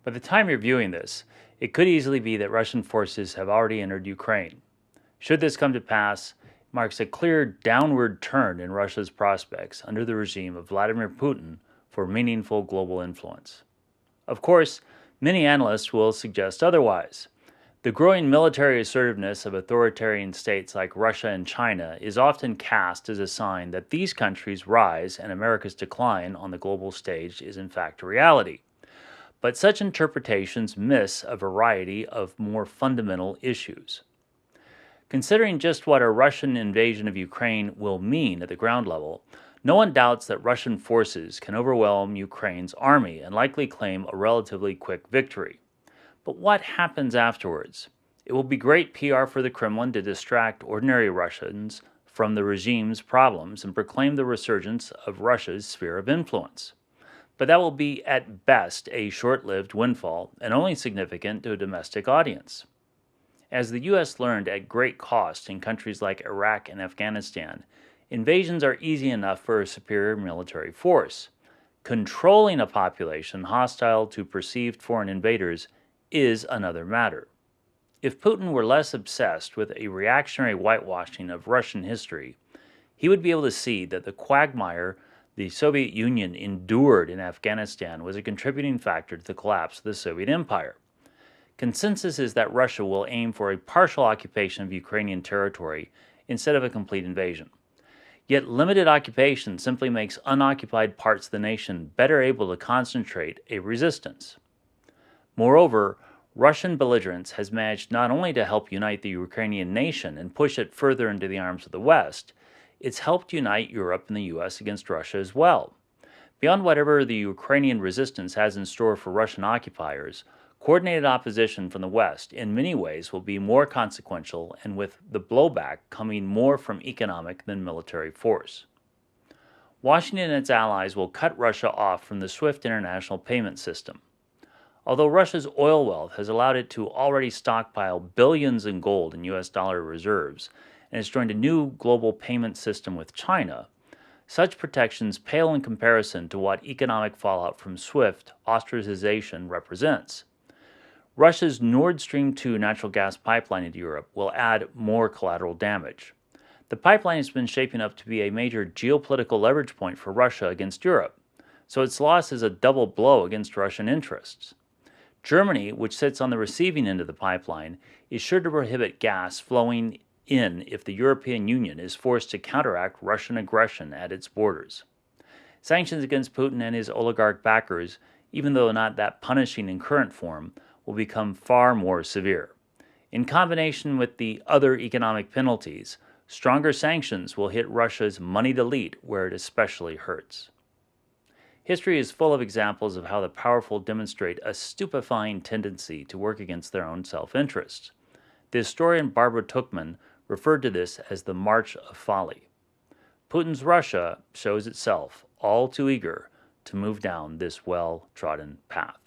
By the time you're viewing this, it could easily be that Russian forces have already entered Ukraine. Should this come to pass, it marks a clear downward turn in Russia's prospects under the regime of Vladimir Putin for meaningful global influence. Of course, many analysts will suggest otherwise. The growing military assertiveness of authoritarian states like Russia and China is often cast as a sign that these countries' rise and America's decline on the global stage is in fact a reality. But such interpretations miss a variety of more fundamental issues. Considering just what a Russian invasion of Ukraine will mean at the ground level, no one doubts that Russian forces can overwhelm Ukraine's army and likely claim a relatively quick victory. But what happens afterwards? It will be great PR for the Kremlin to distract ordinary Russians from the regime's problems and proclaim the resurgence of Russia's sphere of influence. But that will be at best a short-lived windfall and only significant to a domestic audience. As the U.S. learned at great cost in countries like Iraq and Afghanistan, invasions are easy enough for a superior military force. Controlling a population hostile to perceived foreign invaders is another matter. If Putin were less obsessed with a reactionary whitewashing of Russian history, he would be able to see that the quagmire the Soviet Union endured in Afghanistan was a contributing factor to the collapse of the Soviet Empire. Consensus is that Russia will aim for a partial occupation of Ukrainian territory instead of a complete invasion. Yet limited occupation simply makes unoccupied parts of the nation better able to concentrate a resistance. Moreover, Russian belligerence has managed not only to help unite the Ukrainian nation and push it further into the arms of the West, it's helped unite Europe and the U.S. against Russia as well. Beyond whatever the Ukrainian resistance has in store for Russian occupiers, coordinated opposition from the West in many ways will be more consequential and with the blowback coming more from economic than military force. Washington and its allies will cut Russia off from the SWIFT international payment system. Although Russia's oil wealth has allowed it to already stockpile billions in gold and U.S. dollar reserves and has joined a new global payment system with China, such protections pale in comparison to what economic fallout from SWIFT ostracization represents. Russia's Nord Stream 2 natural gas pipeline into Europe will add more collateral damage. The pipeline has been shaping up to be a major geopolitical leverage point for Russia against Europe, so its loss is a double blow against Russian interests. Germany, which sits on the receiving end of the pipeline, is sure to prohibit gas flowing in if the European Union is forced to counteract Russian aggression at its borders. Sanctions against Putin and his oligarch backers, even though not that punishing in current form, will become far more severe. In combination with the other economic penalties, stronger sanctions will hit Russia's moneyed elite where it especially hurts. History is full of examples of how the powerful demonstrate a stupefying tendency to work against their own self-interests. The historian Barbara Tuchman referred to this as the March of Folly. Putin's Russia shows itself all too eager to move down this well-trodden path.